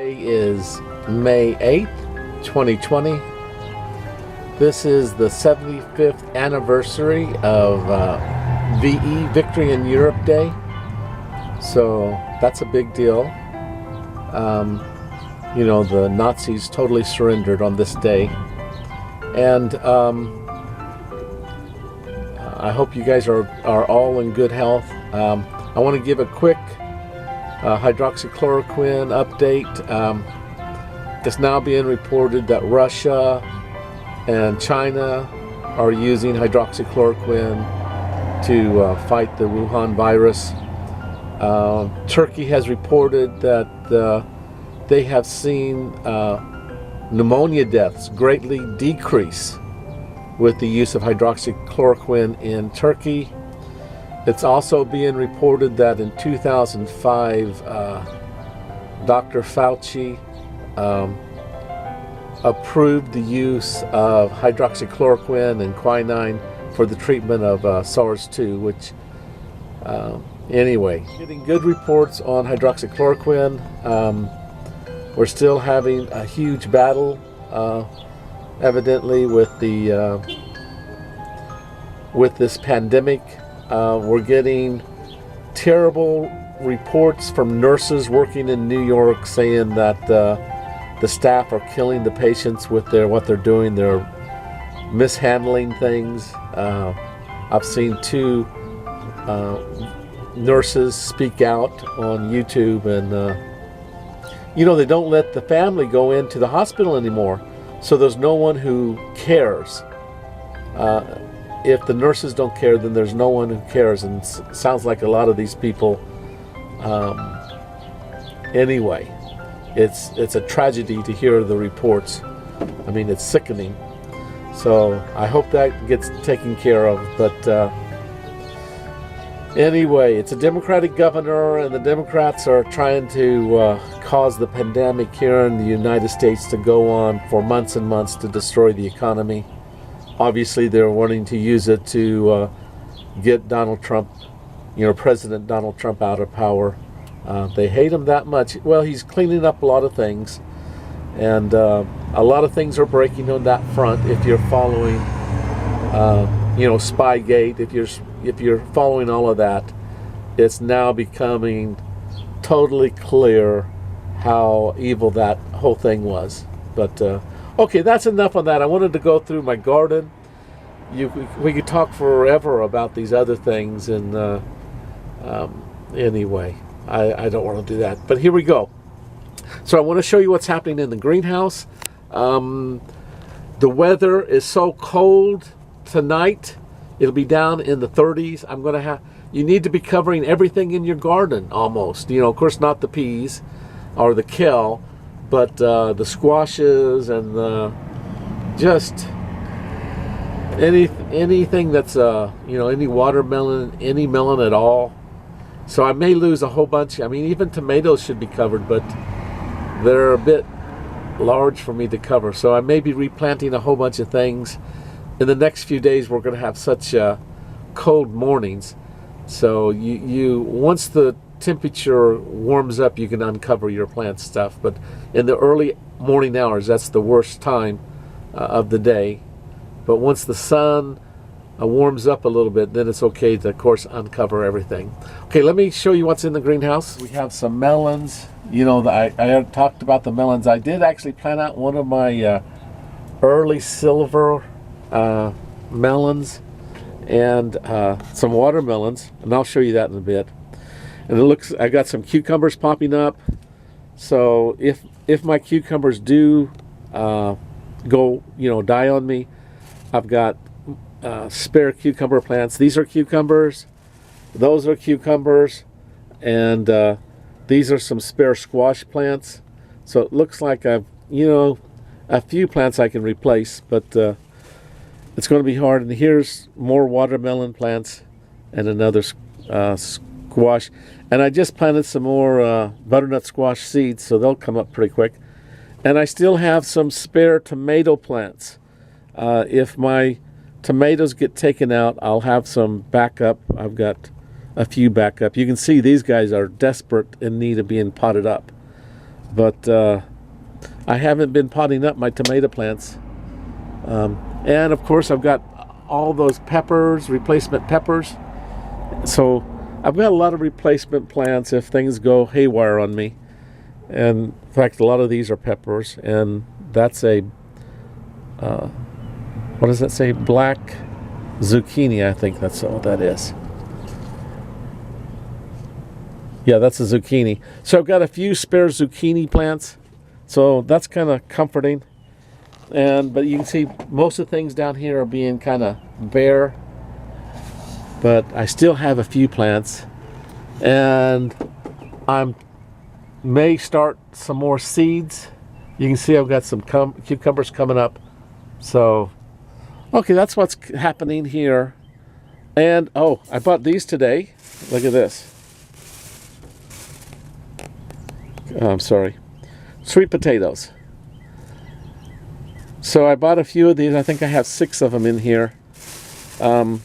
Today is May 8th, 2020. This is the 75th anniversary of VE, Victory in Europe Day. So that's a big deal. The Nazis totally surrendered on this day. And I hope you guys are all in good health. I want to give a quick hydroxychloroquine update. It's now being reported that Russia and China are using hydroxychloroquine to fight the Wuhan virus. Turkey has reported that they have seen pneumonia deaths greatly decrease with the use of hydroxychloroquine in Turkey. It's also being reported that in 2005, Dr. Fauci approved the use of hydroxychloroquine and quinine for the treatment of SARS-2, which, anyway, getting good reports on hydroxychloroquine. We're still having a huge battle, evidently, with this pandemic. We're getting terrible reports from nurses working in New York saying that the staff are killing the patients with what they're doing. They're mishandling things. I've seen two nurses speak out on YouTube, and they don't let the family go into the hospital anymore, so there's no one who cares. If the nurses don't care, then there's no one who cares, and it sounds like a lot of these people. Anyway, it's a tragedy to hear the reports. I mean, it's sickening. So I hope that gets taken care of. But anyway, it's a Democratic governor, and the Democrats are trying to cause the pandemic here in the United States to go on for months and months to destroy the economy. Obviously, they're wanting to use it to get Donald Trump, President Donald Trump, out of power. They hate him that much. Well, he's cleaning up a lot of things, and a lot of things are breaking on that front. If you're following, Spygate, if you're following all of that, it's now becoming totally clear how evil that whole thing was. But okay, that's enough on that. I wanted to go through my garden. We could talk forever about these other things, and anyway, I don't want to do that. But here we go. So I want to show you what's happening in the greenhouse. The weather is so cold tonight. It'll be down in the 30s. You need to be covering everything in your garden almost. Of course, not the peas or the kale, but the squashes and just anything that's any watermelon, any melon at all. So I may lose a whole bunch. I mean, even tomatoes should be covered, but they're a bit large for me to cover. So I may be replanting a whole bunch of things. In the next few days, we're going to have such cold mornings. So you once the temperature warms up, you can uncover your plant stuff. But in the early morning hours, that's the worst time of the day. But once the sun warms up a little bit, then it's okay to, of course, uncover everything. Okay, let me show you what's in the greenhouse. We have some melons. I had talked about the melons. I did actually plant out one of my early silver melons and some watermelons, and I'll show you that in a bit. And I got some cucumbers popping up. So if my cucumbers do go, die on me, I've got spare cucumber plants. These are cucumbers, those are cucumbers, and these are some spare squash plants. So it looks like I've, a few plants I can replace, but it's going to be hard. And here's more watermelon plants and another squash. And I just planted some more butternut squash seeds, so they'll come up pretty quick. And I still have some spare tomato plants. If my tomatoes get taken out, I'll have some backup. I've got a few backup. You can see these guys are desperate in need of being potted up. But I haven't been potting up my tomato plants. And of course I've got all those peppers, replacement peppers. So I've got a lot of replacement plants if things go haywire on me. And in fact, a lot of these are peppers, and that's a, what does that say? Black zucchini, I think that's what that is. Yeah, that's a zucchini. So I've got a few spare zucchini plants, so that's kind of comforting. But you can see most of the things down here are being kind of bare, but I still have a few plants, and may start some more seeds. You can see I've got some cucumbers coming up. So, okay, that's what's happening here. And oh, I bought these today. Look at this. I'm sorry, sweet potatoes. So I bought a few of these. I think I have 6 of them in here. I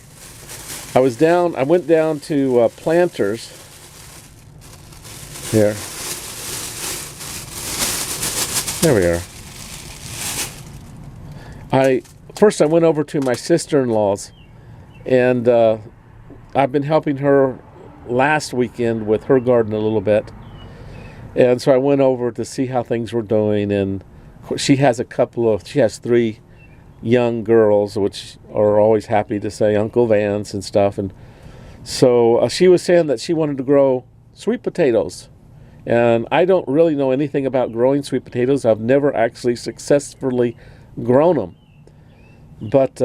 went down to Planters. Here. There we are. First I went over to my sister-in-law's, and I've been helping her last weekend with her garden a little bit. And so I went over to see how things were doing, and she has 3 young girls, which are always happy to say Uncle Vance and stuff. And so she was saying that she wanted to grow sweet potatoes. And I don't really know anything about growing sweet potatoes. I've never actually successfully grown them. But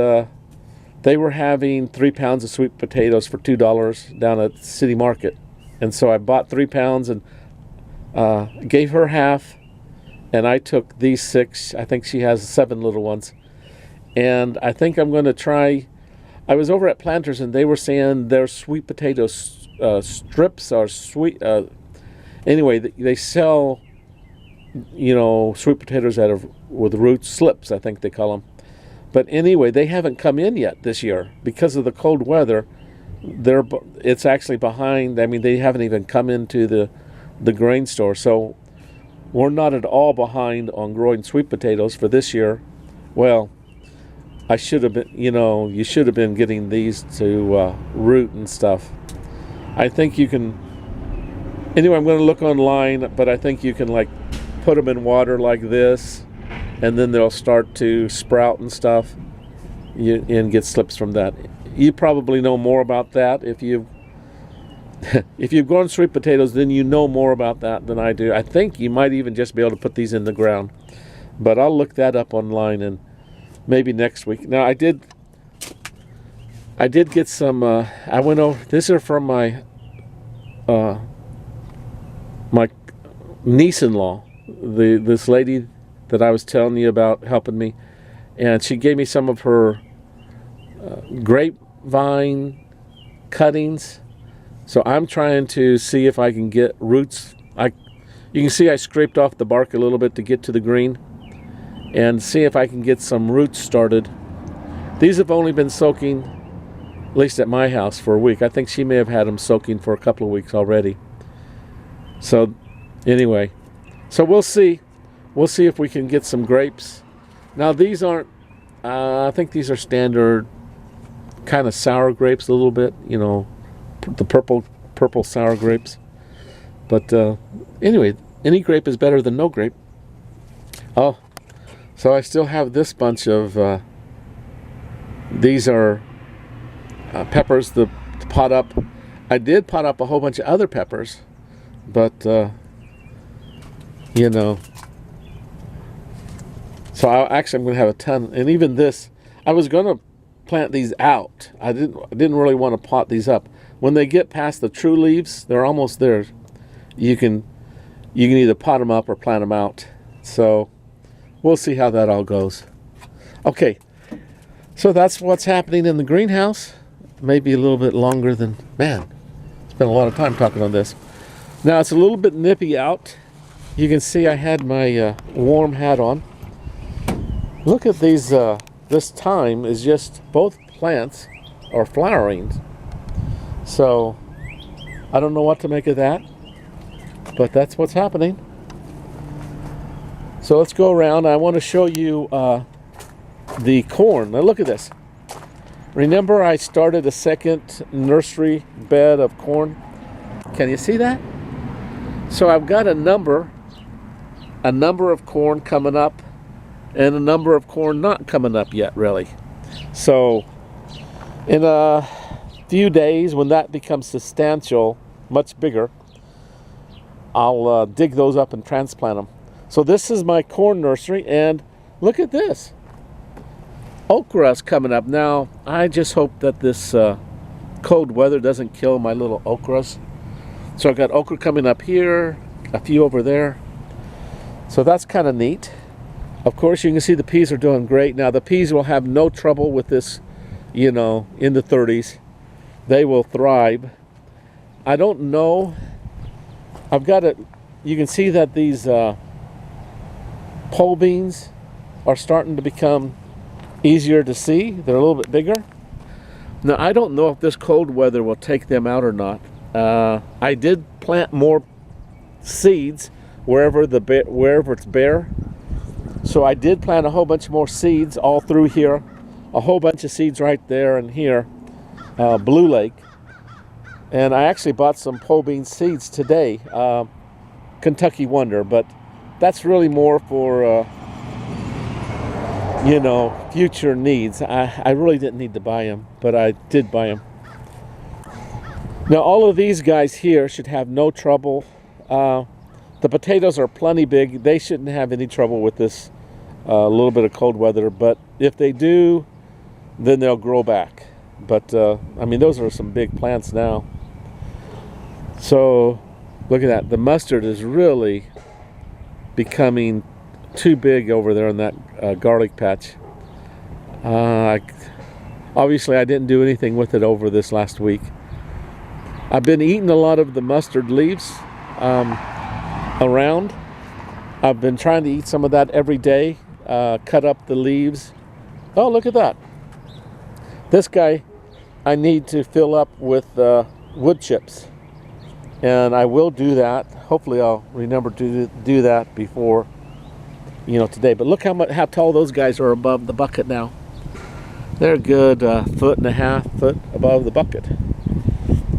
they were having 3 pounds of sweet potatoes for $2 down at City Market. And so I bought 3 pounds and gave her half. And I took these 6. I think she has 7 little ones. And I think I'm going to try. I was over at Planters, and they were saying their sweet potato strips are sweet. Anyway, they sell, sweet potatoes with root slips, I think they call them. But anyway, they haven't come in yet this year because of the cold weather. It's actually behind. I mean, they haven't even come into the grain store. So we're not at all behind on growing sweet potatoes for this year. Well, I should have been, you should have been getting these to root and stuff. I think you can. Anyway, I'm going to look online, but I think you can put them in water like this, and then they'll start to sprout and stuff, and get slips from that. You probably know more about that if you've grown sweet potatoes. Then you know more about that than I do. I think you might even just be able to put these in the ground, but I'll look that up online and maybe next week. Now I did get some. I went over. These are from my niece-in-law, this lady that I was telling you about helping me, and she gave me some of her grapevine cuttings. So I'm trying to see if I can get roots. You can see I scraped off the bark a little bit to get to the green, and see if I can get some roots started. These have only been soaking, at least at my house, for a week. I think she may have had them soaking for a couple of weeks already. So anyway, so we'll see. We'll see if we can get some grapes. Now these aren't, I think these are standard kind of sour grapes a little bit, the purple sour grapes. But anyway, any grape is better than no grape. Oh, so I still have this bunch of, these are peppers to pot up. I did pot up a whole bunch of other peppers, but so I'm going to have a ton. And even this, I was going to plant these out. I didn't really want to pot these up. When they get past the true leaves, they're almost there. You can either pot them up or plant them out. So we'll see how that all goes. Okay, so that's what's happening in the greenhouse. Maybe a little bit longer than, man, spent a lot of time talking on this. Now it's a little bit nippy out. You can see I had my warm hat on. Look at these, this time is just both plants are flowering. So I don't know what to make of that, but that's what's happening. So let's go around. I want to show you the corn. Now look at this. Remember I started a second nursery bed of corn? Can you see that? So I've got a number of corn coming up and a number of corn not coming up yet, really. So in a few days, when that becomes substantial, much bigger, I'll dig those up and transplant them. So this is my corn nursery, and look at this. Okra is coming up. Now, I just hope that this cold weather doesn't kill my little okras. So I've got okra coming up here, a few over there. So that's kind of neat. Of course, you can see the peas are doing great. Now, the peas will have no trouble with this, you know, in the 30s. They will thrive. I don't know. I've got it. You can see that these pole beans are starting to become easier to see. They're a little bit bigger. Now, I don't know if this cold weather will take them out or not. I did plant more seeds wherever it's bare. So I did plant a whole bunch more seeds all through here. A whole bunch of seeds right there and here. Blue Lake. And I actually bought some pole bean seeds today. Kentucky Wonder. But that's really more for, you know, future needs. I really didn't need to buy them. But I did buy them. Now all of these guys here should have no trouble. The potatoes are plenty big. They shouldn't have any trouble with this little bit of cold weather. But if they do, then they'll grow back. But I mean, those are some big plants now. So look at that. The mustard is really becoming too big over there in that garlic patch. Obviously, I didn't do anything with it over this last week. I've been eating a lot of the mustard leaves around. I've been trying to eat some of that every day. Cut up the leaves. Oh, look at that. This guy I need to fill up with wood chips. And I will do that. Hopefully I'll remember to do that before, you know, today. But look how tall those guys are above the bucket now. They're a good 1.5 foot above the bucket.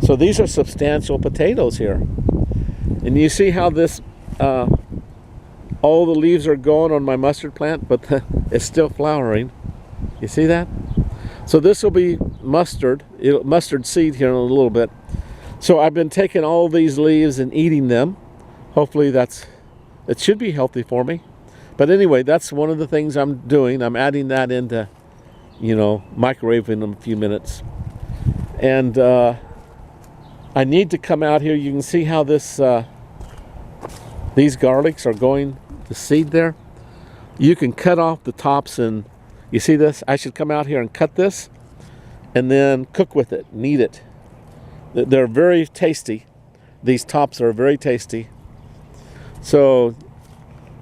So these are substantial potatoes here. And you see how this, all the leaves are going on my mustard plant, but it's still flowering. You see that? So this will be mustard seed here in a little bit. So I've been taking all these leaves and eating them. Hopefully it should be healthy for me. But anyway, that's one of the things I'm doing. I'm adding that into, you know, microwaving them a few minutes. And I need to come out here. You can see how this these garlics are going to seed there. You can cut off the tops, and you see this? I should come out here and cut this and then cook with it and eat it. They're very tasty. These tops are very tasty. So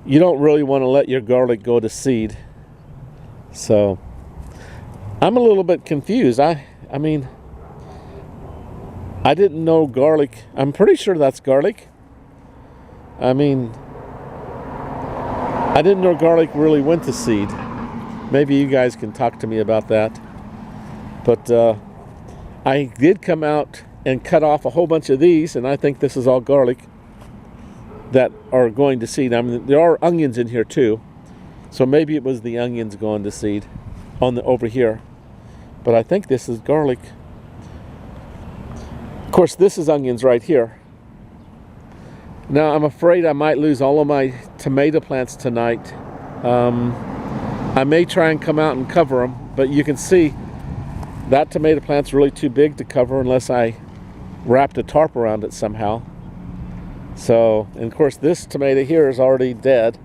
you don't really want to let your garlic go to seed. So I'm a little bit confused. I mean, I didn't know garlic. I'm pretty sure that's garlic. I mean, I didn't know garlic really went to seed. Maybe you guys can talk to me about that. But I did come out and cut off a whole bunch of these, and I think this is all garlic that are going to seed. I mean, there are onions in here too, so maybe it was the onions going to seed over here. But I think this is garlic. Of course, this is onions right here. Now, I'm afraid I might lose all of my tomato plants tonight. I may try and come out and cover them, but you can see that tomato plant's really too big to cover unless I wrapped a tarp around it somehow. So, and of course, this tomato here is already dead.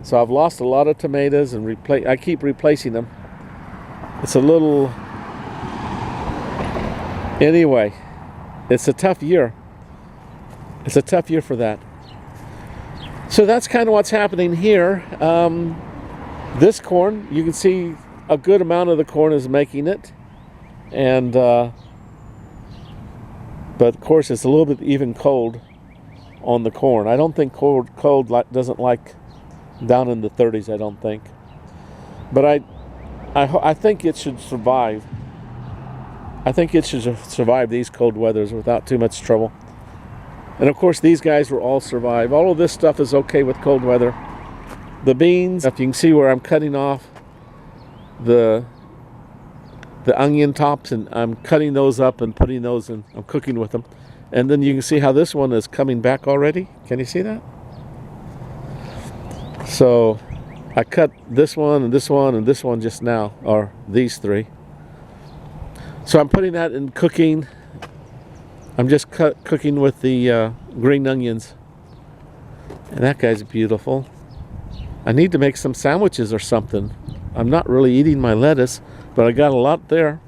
So I've lost a lot of tomatoes, and I keep replacing them. It's a little... Anyway, it's a tough year. It's a tough year for that. So that's kind of what's happening here. This corn, you can see a good amount of the corn is making it. And, but of course, it's a little bit even cold on the corn. I don't think cold doesn't like down in the 30s, I don't think. But I think it should survive. I think it should survive these cold weathers without too much trouble. And of course, these guys will all survive. All of this stuff is okay with cold weather. The beans, if you can see where I'm cutting off the onion tops, and I'm cutting those up and putting those in, I'm cooking with them. And then you can see how this one is coming back already. Can you see that? So I cut this one and this one and this one just now, or these three. So I'm putting that in cooking. I'm just cooking with the green onions. And that guy's beautiful. I need to make some sandwiches or something. I'm not really eating my lettuce, but I got a lot there.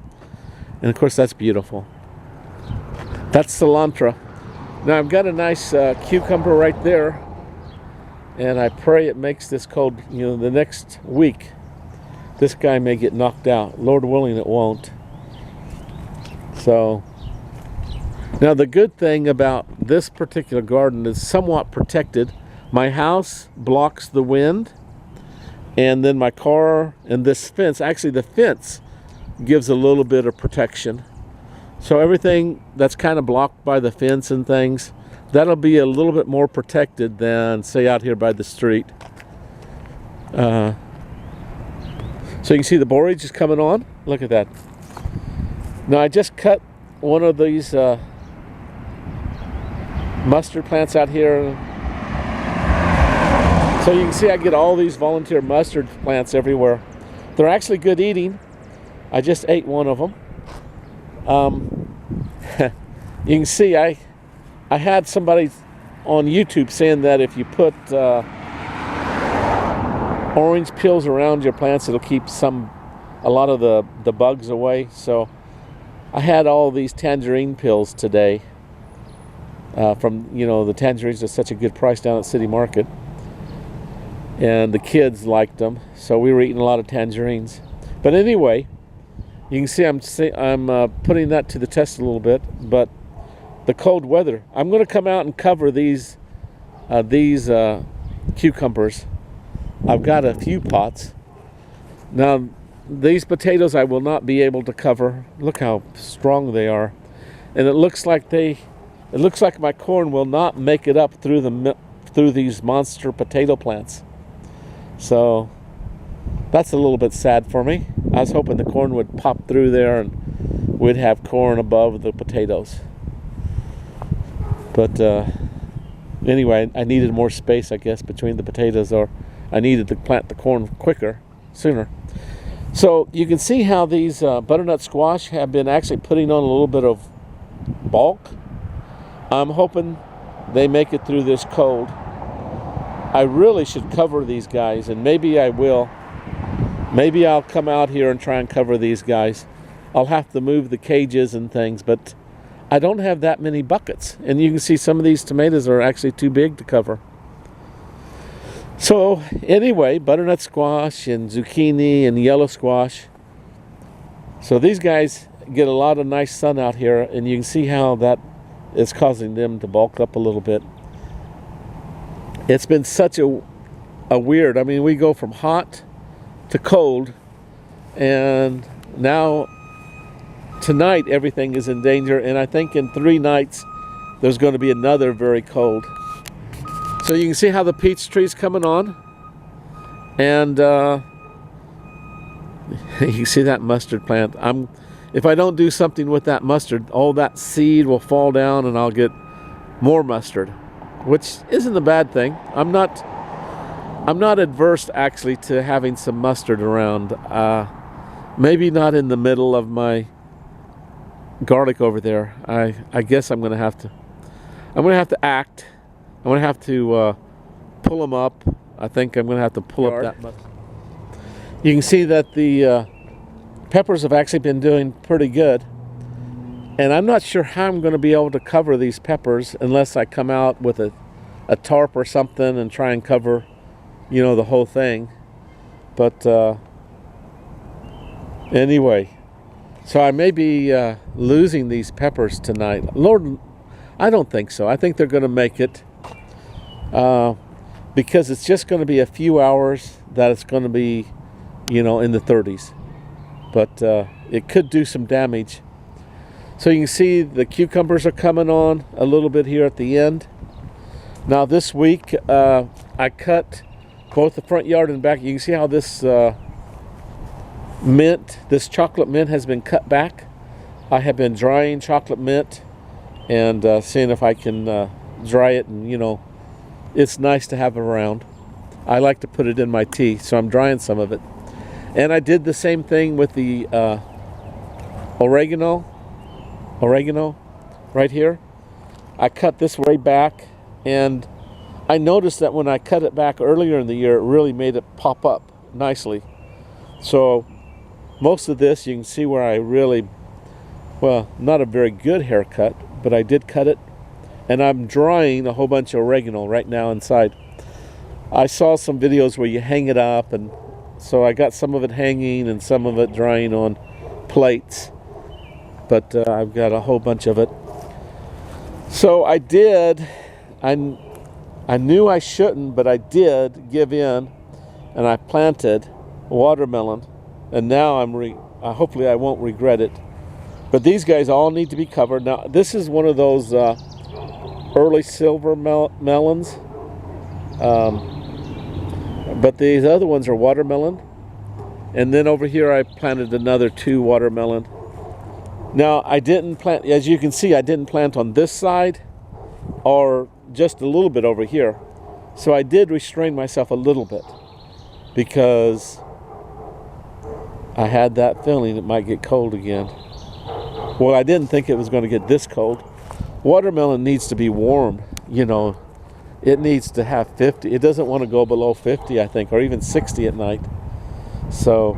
And of course, that's beautiful. That's cilantro. Now I've got a nice cucumber right there. And I pray it makes this cold, the next week. This guy may get knocked out. Lord willing, it won't. So, now the good thing about this particular garden is somewhat protected. My house blocks the wind, and then my car and this fence, actually the fence gives a little bit of protection. So everything that's kind of blocked by the fence and things, that'll be a little bit more protected than, say, out here by the street. So you can see the borage is coming on. Look at that. Now I just cut one of these mustard plants out here. So you can see I get all these volunteer mustard plants everywhere. They're actually good eating. I just ate one of them. You can see I had somebody on YouTube saying that if you put orange peels around your plants, it'll keep a lot of the bugs away. So I had all these tangerine peels today from, the tangerines are such a good price down at City Market. And the kids liked them, so we were eating a lot of tangerines. But anyway, you can see I'm putting that to the test a little bit. But the cold weather, I'm going to come out and cover these cucumbers. I've got a few pots. Now, these potatoes I will not be able to cover. Look how strong they are, and it looks like my corn will not make it up through these monster potato plants. So that's a little bit sad for me. I was hoping the corn would pop through there and we'd have corn above the potatoes. But anyway, I needed more space, I guess, between the potatoes, or I needed to plant the corn sooner. So you can see how these butternut squash have been actually putting on a little bit of bulk. I'm hoping they make it through this cold. I really should cover these guys, and maybe I will. Maybe I'll come out here and try and cover these guys. I'll have to move the cages and things, but I don't have that many buckets. And you can see some of these tomatoes are actually too big to cover. So anyway, butternut squash and zucchini and yellow squash. So these guys get a lot of nice sun out here, and you can see how that is causing them to bulk up a little bit. It's been such a weird, we go from hot to cold, and now tonight everything is in danger, and I think in 3 nights there's going to be another very cold. So you can see how the peach tree's coming on, and you can see that mustard plant. If I don't do something with that mustard, all that seed will fall down and I'll get more mustard, which isn't a bad thing. I'm not adverse actually to having some mustard around. Maybe not in the middle of my garlic over there. I guess I'm going to have to act. I'm going to have to pull them up. I think I'm going to have to pull up that mustard. You can see that the peppers have actually been doing pretty good. And I'm not sure how I'm going to be able to cover these peppers unless I come out with a tarp or something and try and cover, the whole thing. But anyway, so I may be losing these peppers but I don't think so. I think they're going to make it. But because it's just going to be a few hours that it's going to be, you know, in the 30s. But it could do some damage. So you can see the cucumbers are coming on a little bit here at the end. Now this week I cut both the front yard and back. You can see how this mint, this chocolate mint, has been cut back. I have been drying chocolate mint and seeing if I can dry it, and you know, it's nice to have around. I like to put it in my tea, so I'm drying some of it. And I did the same thing with the oregano right here. I cut this way back, and I noticed that when I cut it back earlier in the year, it really made it pop up nicely. So most of this, you can see where I really, well, not a very good haircut, but I did cut it. And I'm drying a whole bunch of oregano right now inside. I saw some videos where you hang it up, and so I got some of it hanging and some of it drying on plates. But I've got a whole bunch of it. So I knew I shouldn't, but I did give in, and I planted watermelon, and now hopefully I won't regret it. But these guys all need to be covered. Now this is one of those early silver melons, but these other ones are watermelon. And then over here I planted another 2 watermelon. Now I didn't plant, as you can see, I didn't plant on this side or just a little bit over here. So I did restrain myself a little bit because I had that feeling it might get cold again. Well, I didn't think it was going to get this cold. Watermelon needs to be warm, you know. It needs to have 50. It doesn't want to go below 50, I think, or even 60 at night. So,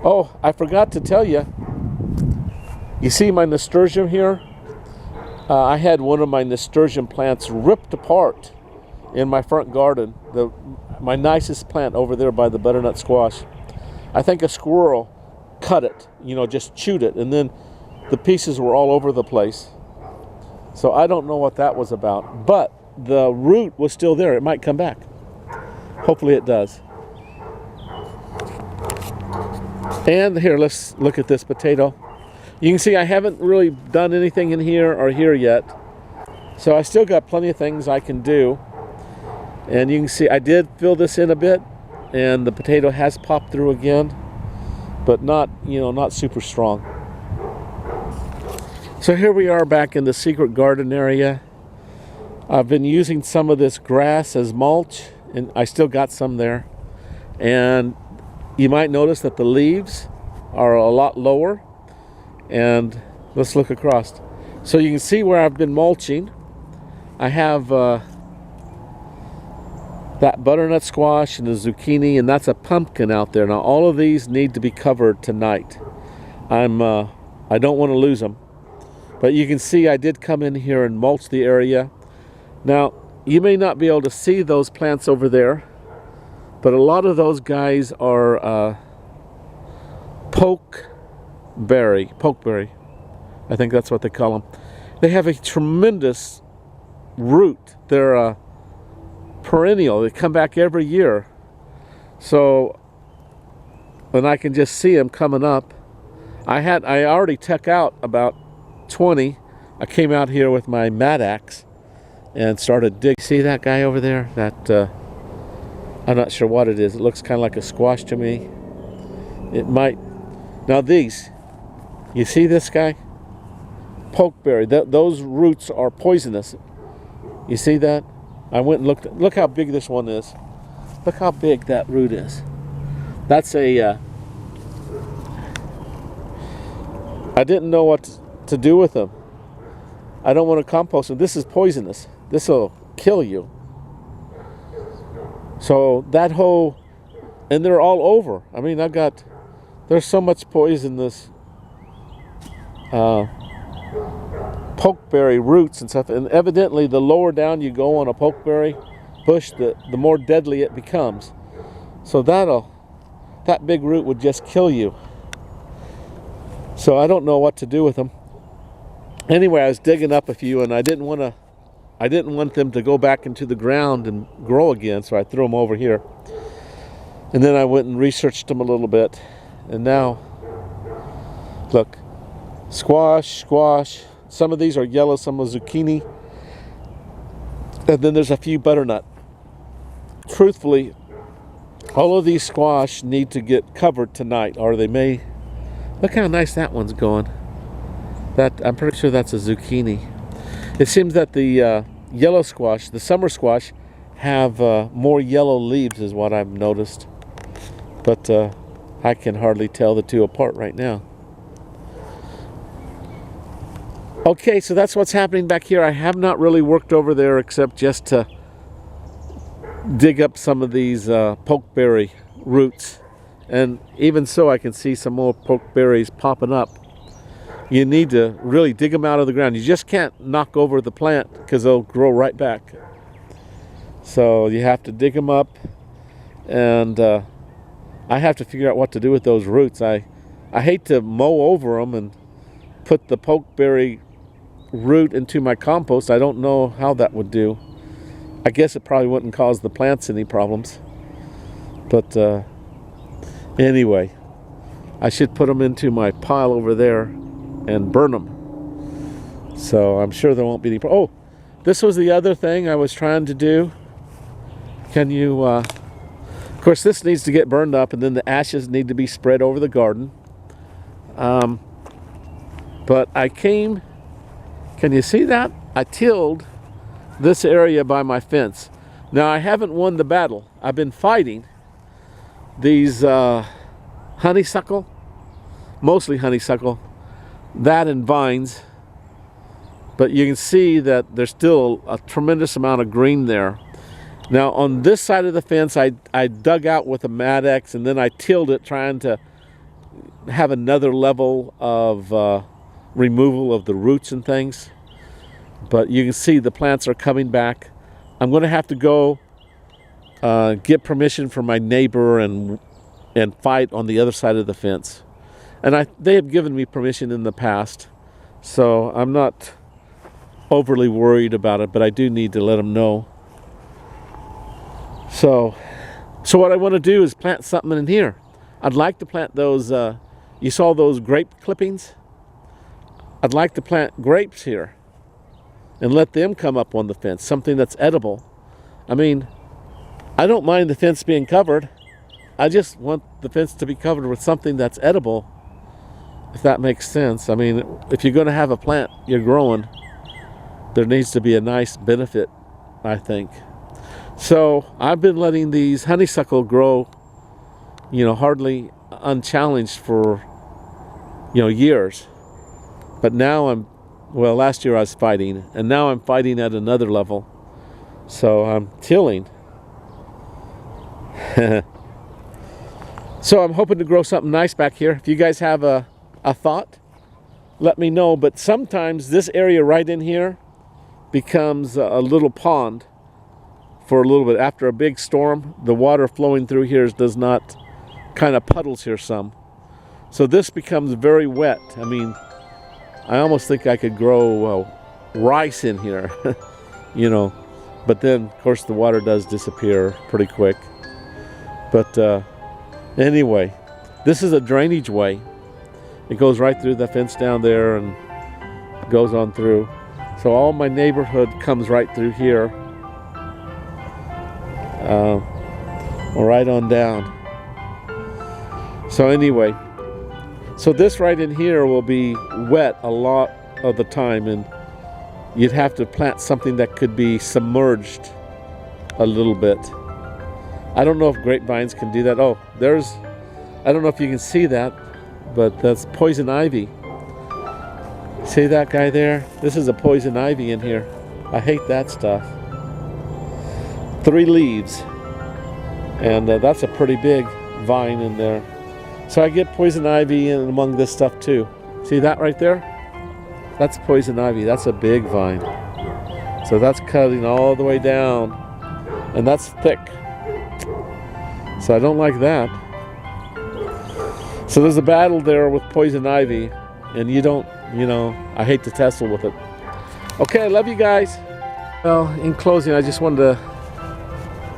oh, I forgot to tell you. You see my nasturtium here? I had one of my nasturtium plants ripped apart in my front garden. My nicest plant over there by the butternut squash. I think a squirrel cut it, you know, just chewed it, and then the pieces were all over the place. So I don't know what that was about, but the root was still there. It might come back. Hopefully it does. And here, let's look at this potato. You can see I haven't really done anything in here or here yet. So I still got plenty of things I can do. And you can see I did fill this in a bit, and the potato has popped through again, but not, you know, not super strong. So here we are back in the secret garden area. I've been using some of this grass as mulch, and I still got some there. And you might notice that the leaves are a lot lower. And let's look across. So you can see where I've been mulching. I have that butternut squash and the zucchini, and that's a pumpkin out there. Now all of these need to be covered tonight. I don't want to lose them. But you can see I did come in here and mulch the area. Now you may not be able to see those plants over there, but a lot of those guys are pokeberry, I think that's what they call them. They have a tremendous root. They're perennial. They come back every year. So, and I can just see them coming up. I already took out about 20. I came out here with my mat axe and started digging. See that guy over there? That I'm not sure what it is. It looks kind of like a squash to me. It might. Now these, you see this guy? Pokeberry. Those roots are poisonous. You see that? I went and looked. Look how big this one is. Look how big that root is. That's a. I didn't know what to do with them. I don't want to compost them. This is poisonous. This will kill you. So that whole, and they're all over. I mean, there's so much poisonous pokeberry roots and stuff, and evidently the lower down you go on a pokeberry bush, the more deadly it becomes. So that big root would just kill you. So I don't know what to do with them. Anyway, I was digging up a few, and I didn't want to I didn't want them to go back into the ground and grow again, so I threw them over here. And then I went and researched them a little bit. And now, look, squash, squash. Some of these are yellow, some are zucchini. And then there's a few butternut. Truthfully, all of these squash need to get covered tonight, or they may... Look how nice that one's going. I'm pretty sure that's a zucchini. It seems that the yellow squash, the summer squash, have more yellow leaves is what I've noticed. But I can hardly tell the two apart right now. Okay, so that's what's happening back here. I have not really worked over there except just to dig up some of these pokeberry roots. And even so, I can see some more pokeberries popping up. You need to really dig them out of the ground. You just can't knock over the plant because they'll grow right back. So you have to dig them up, and I have to figure out what to do with those roots. I hate to mow over them and put the pokeberry root into my compost. I don't know how that would do. I guess it probably wouldn't cause the plants any problems. But anyway, I should put them into my pile over there and burn them. So I'm sure there won't be any oh, this was the other thing I was trying to do. Can you of course this needs to get burned up, and then the ashes need to be spread over the garden. But I came, can you see that? I tilled this area by my fence. Now I haven't won the battle. I've been fighting these honeysuckle, mostly honeysuckle, that and vines. But you can see that there's still a tremendous amount of green there. Now on this side of the fence, I dug out with a Mad-X, and then I tilled it trying to have another level of removal of the roots and things. But you can see the plants are coming back. I'm going to have to go get permission from my neighbor and fight on the other side of the fence. And they have given me permission in the past, so I'm not overly worried about it, but I do need to let them know. So what I want to do is plant something in here. I'd like to plant those, you saw those grape clippings? I'd like to plant grapes here and let them come up on the fence, something that's edible. I mean, I don't mind the fence being covered. I just want the fence to be covered with something that's edible, if that makes sense. I mean, if you're going to have a plant you're growing, there needs to be a nice benefit, I think. So I've been letting these honeysuckle grow, you know, hardly unchallenged for, you know, years. But now well, last year I was fighting, and now I'm fighting at another level. So I'm tilling. So I'm hoping to grow something nice back here. If you guys have a thought, let me know. But sometimes this area right in here becomes a little pond for a little bit. After a big storm, the water flowing through here does not, kind of puddles here some. So this becomes very wet. I mean, I almost think I could grow rice in here, you know. But then, of course, the water does disappear pretty quick. But anyway, this is a drainage way. It goes right through the fence down there and goes on through. So all my neighborhood comes right through here, right on down. So anyway, so this right in here will be wet a lot of the time, and you'd have to plant something that could be submerged a little bit. I don't know if grapevines can do that. Oh, I don't know if you can see that, but that's poison ivy. See that guy there? This is a poison ivy in here. I hate that stuff. 3 leaves. And that's a pretty big vine in there. So I get poison ivy in among this stuff too. See that right there? That's poison ivy. That's a big vine. So that's cutting all the way down. And that's thick. So I don't like that. So there's a battle there with poison ivy. And you don't, you know, I hate to tussle with it. Okay, I love you guys. Well, in closing, I just wanted to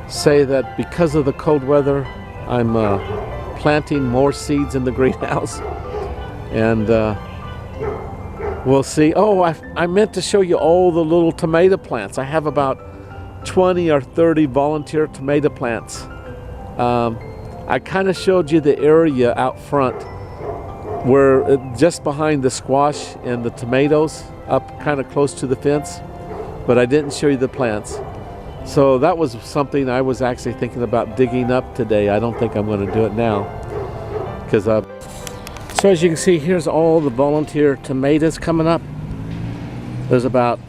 say that because of the cold weather, I'm planting more seeds in the greenhouse, and we'll see. Oh, I meant to show you all the little tomato plants. I have about 20 or 30 volunteer tomato plants. I kind of showed you the area out front where just behind the squash and the tomatoes, up kind of close to the fence, but I didn't show you the plants. So that was something I was actually thinking about digging up today. I don't think I'm going to do it now, because so as you can see, here's all the volunteer tomatoes coming up. There's about